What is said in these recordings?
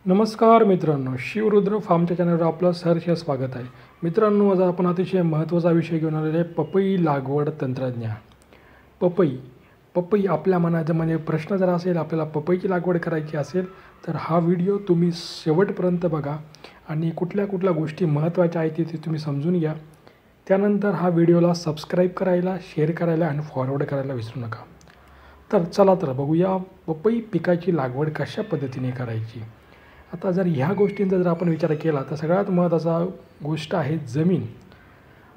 नमस्कार मित्रांनो, शिवरुद्र फार्मच्या चॅनलवर आपलं सहर्ष स्वागत आहे. मित्रांनो, आज आपण अतिशय महत्त्वाचा विषय घेऊन आलेले आहे, पपई लागवड तंत्रज्ञान. पपई आपल्या मनात म्हणजे प्रश्न जर असेल, आपल्याला पपईची लागवड करायची असेल तर हा व्हिडिओ तुम्ही शेवटपर्यंत बघा आणि कुठल्या गोष्टी महत्त्वाच्या आहेत ते तुम्ही समजून घ्या. त्यानंतर हा व्हिडिओला सबस्क्राईब करायला, शेअर करायला आणि फॉरवर्ड करायला विसरू नका. तर चला तर बघूया पपई पिकाची लागवड कशा पद्धतीने करायची. आता जर ह्या गोष्टींचा जर आपण विचार केला तर सगळ्यात महत्त्वाचा गोष्ट आहे जमीन.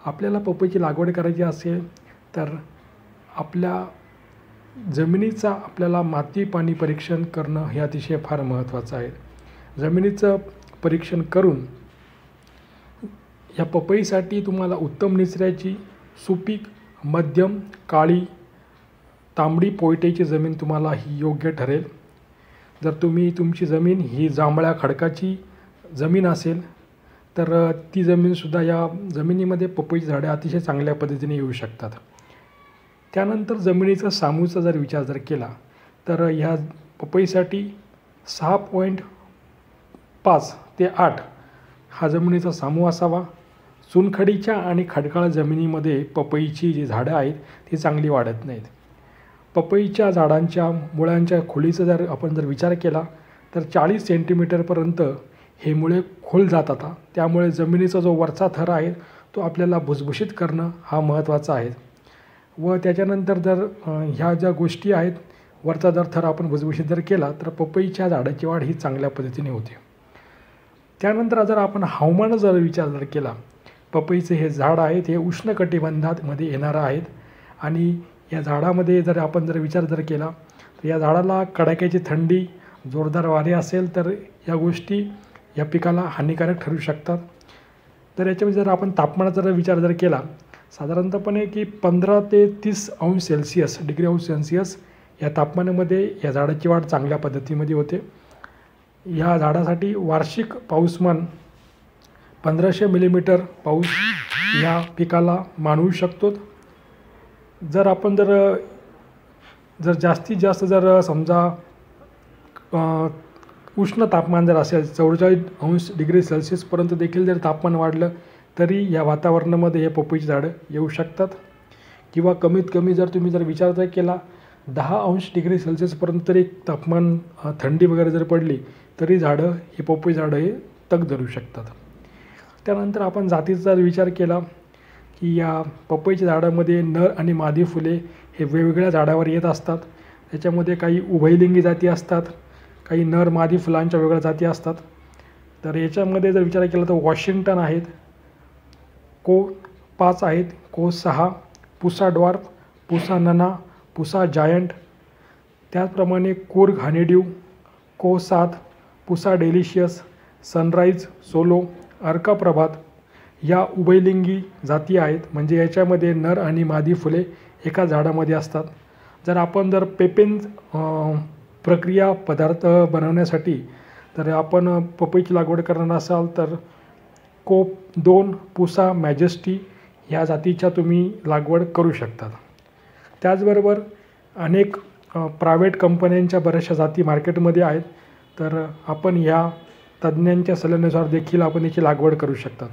आपल्याला पपईची लागवड करायची असेल तर आपल्या जमिनीचा आपल्याला माती पाणी परीक्षण करणं हे अतिशय फार महत्त्वाचं आहे. जमिनीचं परीक्षण करून या पपईसाठी तुम्हाला उत्तम निचऱ्याची, सुपीक, मध्यम, काळी, तांबडी पोयटेची जमीन तुम्हाला ही योग्य ठरेल. जर तुमची जमीन ही जांभळ्या खडकाची जमीन असेल तर ती जमीनसुद्धा या जमिनीमध्ये पपईची झाडे अतिशय चांगल्या पद्धतीने येऊ शकतात. त्यानंतर जमिनीचा सामूचा जर विचार केला तर ह्या पपईसाठी 6.5 ते 8 हा जमिनीचा सामू असावा. चुनखडीच्या आणि खडकाळ जमिनीमध्ये पपईची जी झाडं आहेत ती चांगली वाढत नाहीत. पपईच्या झाडांच्या मुळांच्या खोलीचा जर आपण विचार केला तर 40 सेंटीमीटरपर्यंत हे मुळे खोल जातात. त्यामुळे जमिनीचा जो वरचा थर आहे तो आपल्याला भुसभुशीत करणं हा महत्त्वाचा आहे. व त्याच्यानंतर जर ह्या ज्या गोष्टी आहेत, वरचा जर थर आपण भुसभुशीत जर केला तर पपईच्या झाडाची वाढ ही चांगल्या पद्धतीने होते. त्यानंतर जर आपण हवामान विचार केला, पपईचे हे झाड आहेत हे उष्णकटिबंधामध्ये येणारं आहेत आणि या झाडामध्ये जर आपण विचार केला तर या झाडाला कडाक्याची थंडी, जोरदार वारे असेल तर या गोष्टी या पिकाला हानिकारक ठरू शकतात. तर याच्यामध्ये जर आपण तापमानाचा विचार केला साधारणतपणे की 15 ते 30 डिग्री सेल्सिअस या तापमानामध्ये या झाडाची वाढ चांगल्या पद्धतीमध्ये होते. या झाडासाठी वार्षिक पाऊसमान 1500 मिलीमीटर पाऊस या पिकाला मानवू शकतो. जर आपण जास्तीत जास्त समजा उष्ण तापमान जर असेल 44 डिग्री सेल्सिअसपर्यंत देखील जर तापमान वाढलं तरी या वातावरणामध्ये हे पपईची झाडं येऊ शकतात. किंवा कमीत कमी जर तुम्ही विचार केला 10 डिग्री सेल्सिअसपर्यंत तरी तापमान थंडी वगैरे जर पडली तरी झाडं ही पपई झाडं हे तग धरू शकतात. त्यानंतर आपण जातीचा विचार केला की या पपईच्या झाडामध्ये नर आणि मादी फुले हे वेगवेगळ्या झाडावर येत असतात. त्याच्यामध्ये काही उभयलिंगी जाती असतात, काही नर मादी फुलांच्या वेगळ्या जाती असतात. तर याच्यामध्ये जर विचार केला तर वॉशिंग्टन आहेत, को 5 आहेत, को 6, पुसा ड्वार्फ, पुसा नना, पुसा जायंट. त्याचप्रमाणे कूर्ग हनीड्यू, को 7, पुसा डेलिशियस, सनराईज, सोलो, अर्का प्रभात या उभयलिंगी जाती आहेत. म्हणजे याच्यामध्ये नर आणि मादी फुले एका झाडामध्ये असतात. जर आपण पेपेन प्रक्रिया पदार्थ बनवण्यासाठी तर आपण पपईची लागवड करणार असाल तर कोप 2, पुसा मॅजेस्टी ह्या जातीच्या तुम्ही लागवड करू शकतात. त्याचबरोबर अनेक प्रायव्हेट कंपन्यांच्या बऱ्याचशा जाती मार्केटमध्ये आहेत. तर आपण ह्या तज्ज्ञांच्या सल्ल्यानुसार देखील आपण याची लागवड करू शकतात.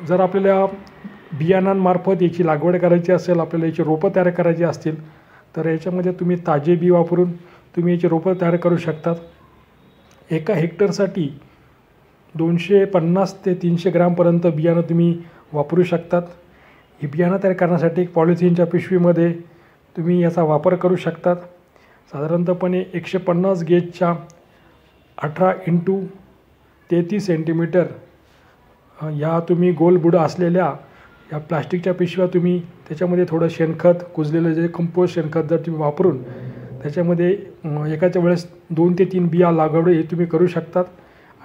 जर आपल्याला बियाणांमार्फत याची लागवड करायची असेल, आपल्याला याची रोपं तयार करायची असतील तर याच्यामध्ये तुम्ही ताजे बी वापरून तुम्ही याची रोपं तयार करू शकतात. एका हेक्टरसाठी 250 ते 300 ग्रामपर्यंत बियाणं तुम्ही वापरू शकतात. ही बियाणं तयार करण्यासाठी पॉलिथिनच्या पिशवीमध्ये तुम्ही याचा वापर करू शकतात. साधारणतपणे 150 गेजच्या 18x33 सेंटीमीटर या तुम्ही गोल बुडं असलेल्या या प्लास्टिकच्या पिशव्या तुम्ही त्याच्यामध्ये थोडं शेणखत, कुजलेलं जे कंपोस्ट शेणखत जर तुम्ही वापरून त्याच्यामध्ये एकाच्या वेळेस 2 ते 3 बिया लागवड हे तुम्ही करू शकतात.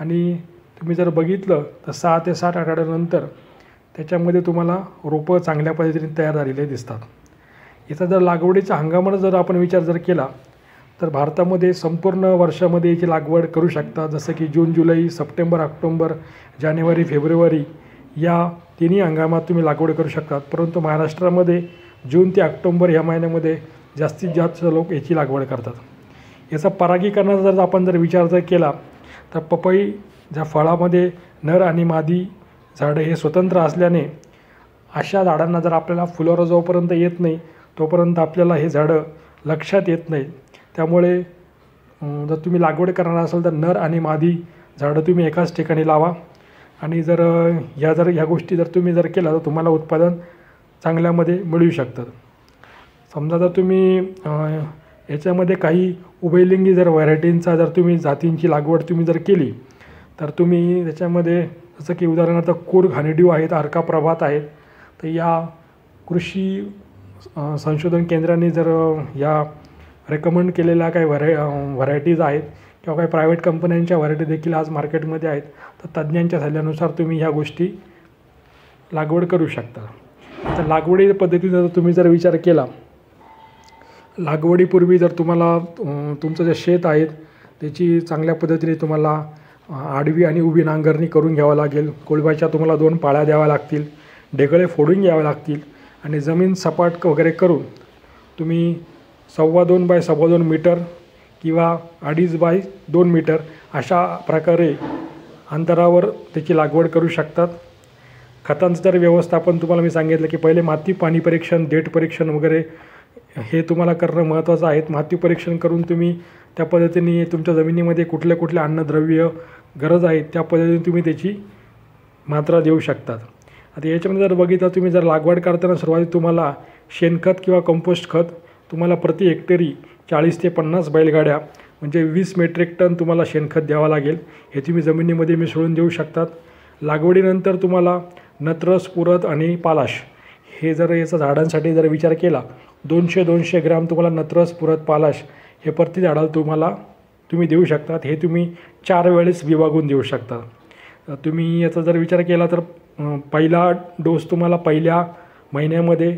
आणि तुम्ही जर बघितलं तर 6 ते 7 आठवड्यानंतर त्याच्यामध्ये तुम्हाला रोपं चांगल्या पद्धतीने तयार झालेले दिसतात. याचा जर लागवडीच्या हंगामानं जर आपण विचार केला तर भारतामध्ये संपूर्ण वर्षामध्ये याची लागवड करू शकता. जसं की जून, जुलै, सप्टेंबर, ऑक्टोंबर, जानेवारी, फेब्रुवारी या तिन्ही हंगामात तुम्ही लागवड करू शकतात. परंतु महाराष्ट्रामध्ये जून ते ऑक्टोंबर ह्या महिन्यामध्ये जास्तीत जास्त लोक याची लागवड करतात. याचा परागीकरणाचा जर आपण विचार केला तर पपई ज्या फळामध्ये नर आणि मादी झाडं हे स्वतंत्र असल्याने अशा झाडांना जर आपल्याला फुलोरा जोपर्यंत येत नाही तोपर्यंत आपल्याला हे झाडं लक्षात येत नाही. त्यामुळे जर तुम्ही लागवड करणार असाल तर नर आणि मादी झाडं तुम्ही एकाच ठिकाणी लावा आणि जर ह्या गोष्टी जर तुम्ही केल्या तर तुम्हाला उत्पादन चांगल्यामध्ये मिळू शकतं. समजा जर तुम्ही याच्यामध्ये काही उभयलिंगी जर व्हरायटींचा जर तुम्ही जातींची लागवड तुम्ही जर केली तर तुम्ही त्याच्यामध्ये जसं की उदाहरणार्थ कूर्ग हनीड्यू आहेत, अर्का प्रभात आहेत. तर या कृषी संशोधन केंद्रांनी जर या रेकमेंड केलेल्या काही व्हरायटीज आहेत किंवा काही प्रायव्हेट कंपन्यांच्या व्हरायटी देखील आज मार्केटमध्ये आहेत. तर तज्ज्ञांच्या सल्ल्यानुसार तुम्ही ह्या गोष्टी लागवड करू शकता. तर लागवडी पद्धतीचा जर तुम्ही विचार केला, लागवडीपूर्वी जर तुम्हाला तुमचं जे शेत आहे त्याची चांगल्या पद्धतीने तुम्हाला आडवी आणि उभी नांगरणी करून घ्यावं लागेल. कोळबाच्या तुम्हाला 2 पाळ्या द्याव्या लागतील, ढेकळे फोडून घ्यावे लागतील आणि जमीन सपाट वगैरे करून तुम्ही 2.25 बाय 2.25 मीटर किंवा 2.5 बाय 2 मीटर अशा प्रकारे अंतरावर त्याची लागवड करू शकतात. खतांचं जर व्यवस्थापन तुम्हाला मी सांगितलं की पहिले माती पाणी परीक्षण, देठ परीक्षण वगैरे हे तुम्हाला करणं महत्त्वाचं आहे. माती परीक्षण करून तुम्ही त्या पद्धतीने तुमच्या जमिनीमध्ये कुठले कुठले अन्नद्रव्य गरज आहे त्या पद्धतीने तुम्ही त्याची मात्रा देऊ शकतात. आता याच्यामध्ये जर बघितलं तुम्ही जर लागवड करताना सुरुवातीला तुम्हाला शेणखत किंवा कंपोस्ट खत तुम्हाला प्रति हेक्टरी 40 ते 50 बैलगाड्या म्हणजे 20 मेट्रिक टन तुम्हाला शेणखत द्यावं लागेल. हे तुम्ही जमिनीमध्ये मिसळून देऊ शकतात. लागवडीनंतर तुम्हाला नत्र, स्फुरद आणि पालाश हे जर याचा झाडांसाठी जर विचार केला 200-200 ग्रॅम तुम्हाला नत्र, स्फुरद, पालाश हे प्रति झाडाला तुम्ही देऊ शकतात. हे तुम्ही 4 वेळेस विभागून देऊ शकता. तुम्ही याचा जर विचार केला तर पहिला डोस तुम्हाला पहिल्या महिन्यामध्ये,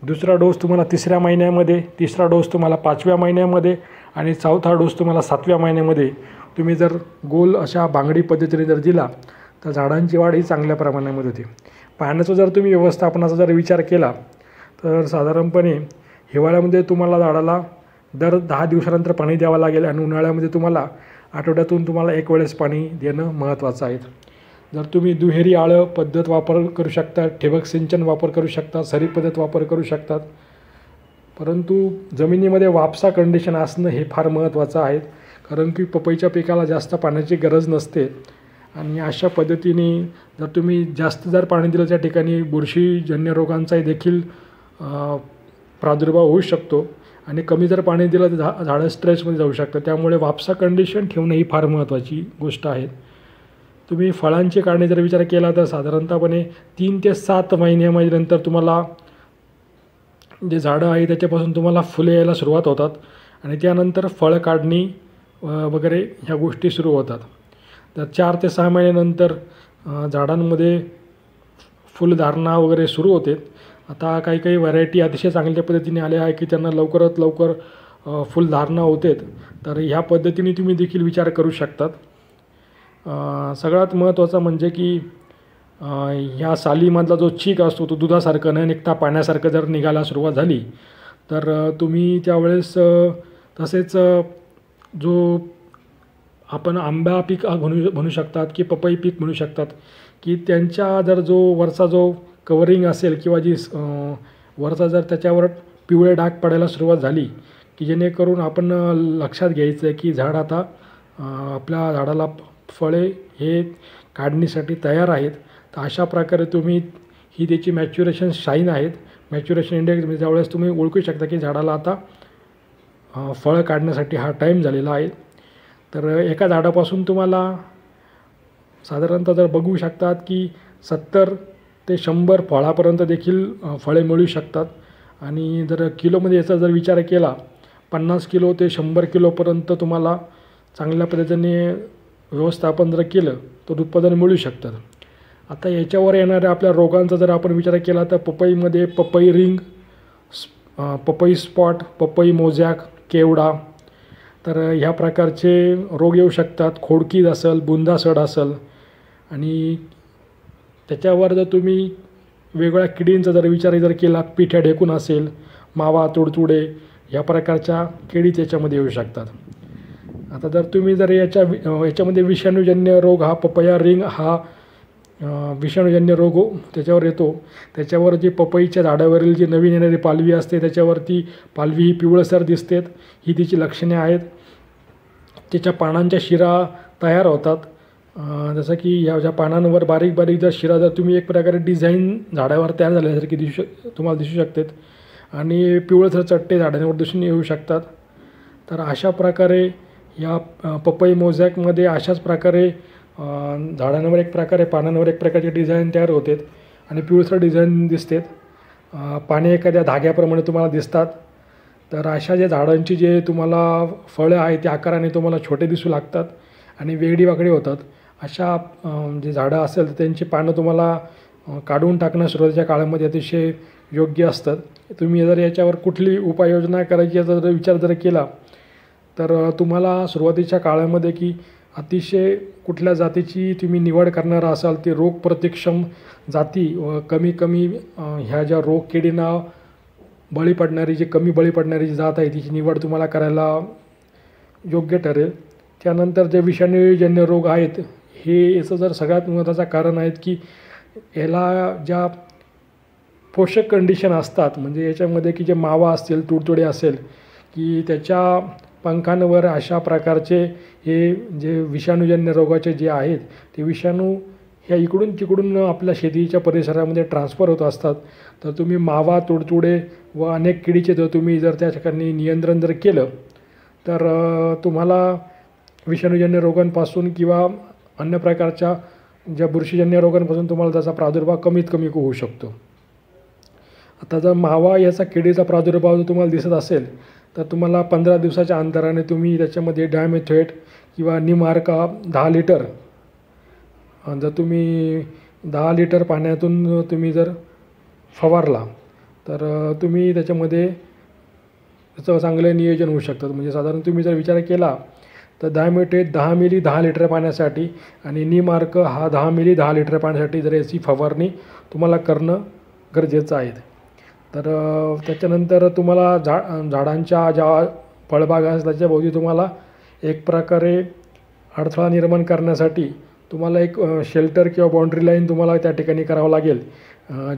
दुसरा डोस तुम्हाला 3ऱ्या महिन्यामध्ये, तिसरा डोस तुम्हाला 5व्या महिन्यामध्ये आणि चौथा डोस तुम्हाला 7व्या महिन्यामध्ये तुम्ही जर गोल अशा बांगडी पद्धतीने जर दिला तर झाडांची वाढ ही चांगल्या प्रमाणामध्ये होते. पाण्याचं जर तुम्ही व्यवस्थापनाचा जर विचार केला तर साधारणपणे हिवाळ्यामध्ये तुम्हाला झाडाला दर 10 दिवसानंतर पाणी द्यावं लागेल आणि उन्हाळ्यामध्ये तुम्हाला आठवड्यातून तुम्हाला 1 वेळेस पाणी देणं महत्त्वाचं आहे. जर तुम्ही दुहेरी आळं पद्धत वापर करू शकता, ठिबक सिंचन वापर करू शकता, सरी पद्धत वापर करू शकतात. परंतु जमिनीमध्ये वापसा कंडिशन असणं हे फार महत्त्वाचं आहे, कारण की पपईच्या पिकाला जास्त पाण्याची गरज नसते आणि अशा पद्धतीने जर तुम्ही जास्त जर पाणी दिलं त्या ठिकाणी बुरशीजन्य रोगांचाही देखील प्रादुर्भाव होऊ शकतो आणि कमी जर पाणी दिलं तर झाडं स्ट्रेसमध्ये जाऊ शकतं. त्यामुळे वापसा कंडिशन ठेवणं ही फार महत्त्वाची गोष्ट आहे. तुम्ही फळांची काढणी जर विचार केला तर साधारणतःपणे 3 ते 7 महिन्यामध्ये नंतर तुम्हाला जे झाडं आहे त्याच्यापासून तुम्हाला फुले यायला सुरुवात होतात आणि त्यानंतर फळ काढणी वगैरे ह्या गोष्टी सुरू होतात. तर 4 ते 6 महिन्यानंतर झाडांमध्ये फुलधारणा वगैरे सुरू होते. आता काही व्हरायटी अतिशय चांगल्या पद्धतीने आल्या आहे की त्यांना लवकरात लवकर फुलधारणा होते. तर ह्या पद्धतीने तुम्ही देखील विचार करू शकतात. सगळ्यात महत्त्वाचं म्हणजे की ह्या सालीमधला जो चीक असतो तो दुधासारखं न निघता पाण्यासारखं जर निघायला सुरुवात झाली तर तुम्ही त्यावेळेस तसेच जो आपण आंबा पीक म्हणू शकतात की पपई पीक म्हणू शकतात की त्यांच्या जर जो वरचा जो कवरिंग असेल किंवा जी वरचा जर त्याच्यावर पिवळे डाग पडायला सुरुवात झाली की जेणेकरून आपण लक्षात घ्यायचं आहे की झाड आता आपल्या झाडाला फळे हे काढणीसाठी तयार आहेत. तर अशा प्रकारे तुम्ही ही त्याची मॅच्युरेशन साईन आहेत, मॅच्युरेशन इंडेक्स म्हणजे त्यावेळेस तुम्ही ओळखू शकता की झाडाला आता फळं काढण्यासाठी हा टाईम झालेला आहे. तर एका झाडापासून तुम्हाला साधारणतः जर बघू शकतात की 70 ते 100 फळापर्यंत देखील फळे मिळू शकतात आणि जर किलोमध्ये याचा जर विचार केला 50 किलो ते 100 किलोपर्यंत तुम्हाला चांगल्या पद्धतीने व्यवस्थापन जर केलं तर उत्पादन मिळू शकतं. आता याच्यावर येणाऱ्या आपल्या रोगांचा जर आपण विचार केला तर पपईमध्ये पपई रिंग, पपई स्पॉट, पपई मोजॅक, केवडा तर ह्या प्रकारचे रोग येऊ शकतात. खोडकीड असेल, बुंदासड असेल आणि त्याच्यावर जर तुम्ही वेगवेगळ्या किडींचा जर विचार केला, पिठ्या ढेकून असेल, मावा, तुडतुडे ह्या प्रकारच्या किडी त्याच्यामध्ये येऊ शकतात. आता जर तुम्ही जर याच्यामध्ये विषाणूजन्य रोग हा पपया रिंग हा विषाणूजन्य रोग त्याच्यावर येतो. त्याच्यावर जी पपईच्या झाडावरील जी नवीन येणारी पालवी असते त्याच्यावरती पालवी ही पिवळसर दिसते, ही तिची लक्षणे आहेत. त्याच्या पानांच्या शिरा तयार होतात. जसं की ह्या ज्या पानांवर बारीक बारीक जर शिरा जर तुम्ही एक प्रकारे डिझाईन झाडावर तयार झाल्यासारखी तुम्हाला दिसू शकतात आणि पिवळसर चट्टे झाडांवर दिसून येऊ शकतात. तर अशा प्रकारे या पपई मोझॅकमध्ये अशाच प्रकारे झाडांवर एक प्रकारे पानांवर एक प्रकारचे डिझाईन तयार होतात आणि पिवळसर डिझाईन दिसतात. पाने एखाद्या धाग्याप्रमाणे तुम्हाला दिसतात. तर अशा ज्या झाडांची जे तुम्हाला फळं आहेत ते आकाराने तुम्हाला छोटे दिसू लागतात आणि वेगळी वाकडी होतात. अशा जे झाडं असेल तर त्यांची पानं तुम्हाला काढून टाकणं सुरुवातीच्या काळामध्ये अतिशय योग्य असतात. तुम्ही जर याच्यावर कुठली उपाययोजना करायची याचा जर विचार जर केला तर तुम्हाला सुरुवातीच्या काळामध्ये की अतिशय कुठल्या जातीची तुम्ही निवड करणार असाल ती रोगप्रतिक्षम जाती व कमी ह्या ज्या रोगकिडींना बळी पडणारी जी कमी बळी पडणारी जी जात आहे तिची निवड तुम्हाला करायला योग्य ठरेल. त्यानंतर जे विषाणूजन्य रोग आहेत हे याचं जर सगळ्यात महत्त्वाचं कारण आहेत की याला ज्या पोषक कंडिशन असतात म्हणजे याच्यामध्ये की जे मावा असतील तुडतुडे असेल की त्याच्या पंखांवर अशा प्रकारचे हे जे विषाणूजन्य रोगाचे जे आहेत ते विषाणू ह्या इकडून तिकडून आपल्या शेतीच्या परिसरामध्ये ट्रान्सफर होत असतात. तर तुम्ही मावा तुडतुडे व अनेक किडीचे जर तुम्ही जर त्या ठिकाणी नियंत्रण जर केलं तर तुम्हाला विषाणूजन्य रोगांपासून किंवा अन्य प्रकारच्या ज्या बुरशीजन्य रोगांपासून तुम्हाला त्याचा प्रादुर्भाव कमीत कमी होऊ शकतो. आता जर मावा याचा किडीचा प्रादुर्भाव जर तुम्हाला दिसत असेल तर तुम्हाला 15 दिवसाच्या अंतराने तुम्ही त्याच्यामध्ये डायमेथोएट किंवा निमआर्का 10 लिटर जर तुम्ही 10 लिटर पाण्यातून तुम्ही जर फवारला तर तुम्ही त्याच्यामध्ये त्याचं चांगलं नियोजन होऊ शकतं. म्हणजे साधारण तुम्ही जर विचार केला तर डायमेथोएट 10 मिली 10 लिटर पाण्यासाठी आणि निमआर्क हा 10 मिली 10 लिटर पाण्यासाठी जर याची फवारणी तुम्हाला करणं गरजेचं आहे. तर त्याच्यानंतर तुम्हाला झाडांच्या ज्या फळबागा असतात त्याच्याभोवती तुम्हाला एक प्रकारे अडथळा निर्माण करण्यासाठी तुम्हाला एक शेल्टर किंवा बाउंड्री लाईन तुम्हाला त्या ठिकाणी करावं लागेल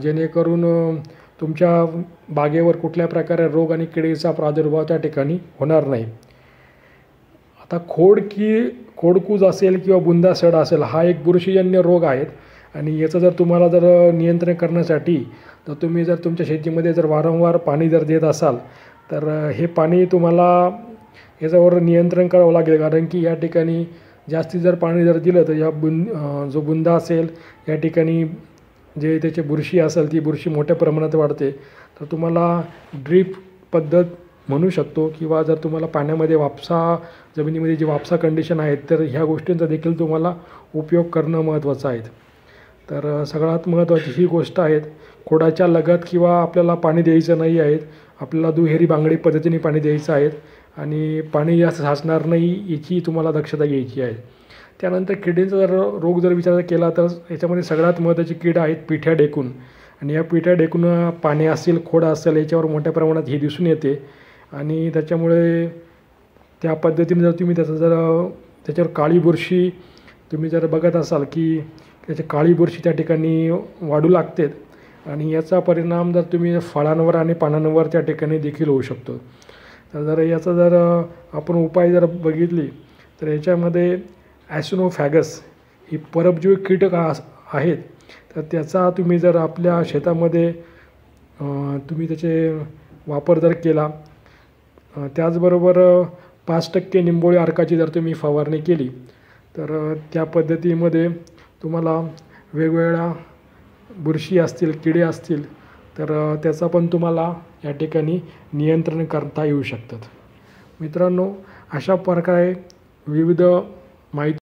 जेणेकरून तुमच्या बागेवर कुठल्या प्रकारे रोग आणि किडीचा प्रादुर्भाव त्या ठिकाणी होणार नाही. आता खोडकूज असेल किंवा बुंदासड असेल हा एक बुरशीजन्य रोग आहेत आणि याचं जर तुम्हाला जर नियंत्रण करण्यासाठी तर तुम्ही जर तुमच्या शेतीमध्ये जर वारंवार पाणी जर देत असाल तर हे पाणी तुम्हाला याच्यावर नियंत्रण करावं लागेल. कारण की या ठिकाणी जास्ती जर पाणी जर दिलं तर जो बुंदा असेल या ठिकाणी जे त्याची बुरशी असेल ती बुरशी मोठ्या प्रमाणात वाढते. तर तुम्हाला ड्रीप पद्धत म्हणू शकतो किंवा जर तुम्हाला पाण्यामध्ये जमिनीमध्ये जी वापसा कंडिशन आहेत तर ह्या गोष्टींचा देखील तुम्हाला उपयोग करणं महत्त्वाचं आहे. तर सगळ्यात महत्त्वाची ही गोष्ट आहे खोडाच्या लगत किंवा आपल्याला पाणी द्यायचं नाही आहे. आपल्याला दुहेरी बांगडी पद्धतीने पाणी द्यायचं आहे आणि पाणी जास्त साचणार नाही याची तुम्हाला दक्षता घ्यायची आहे. त्यानंतर किडींचा जर रोग जर विचार केला तर याच्यामध्ये सगळ्यात महत्त्वाची कीड आहेत पिठ्या डेकून आणि या पिठ्या डेकून पाने असतील खोड असेल याच्यावर मोठ्या प्रमाणात ही दिसून येते आणि त्याच्यामुळे त्या पद्धतीने जर तुम्ही त्याच्यावर काळी बुरशी तुम्ही जर बघत असाल की त्याची काळी बुरशी त्या ठिकाणी वाढू लागते आणि याचा परिणाम जर तुम्ही फळांवर आणि पानांवर त्या ठिकाणी देखील होऊ शकतो. तर जर याचा जर आपण उपाय जर बघितली तर याच्यामध्ये ॲसिनोफॅगस ही परजीवी कीटक आहेत. तर त्याचा तुम्ही जर आपल्या शेतामध्ये तुम्ही त्याचे वापर जर केला त्याचबरोबर 5% निंबोळी अर्काची जर तुम्ही फवारणी केली तर त्या पद्धतीमध्ये तुम्हाला वेगवेगळ्या बुरशी असतील किडे असतील तर त्याचा पण तुम्हाला या ठिकाणी नियंत्रण करता येऊ शकतात. मित्रांनो, अशा प्रकारे विविध माहिती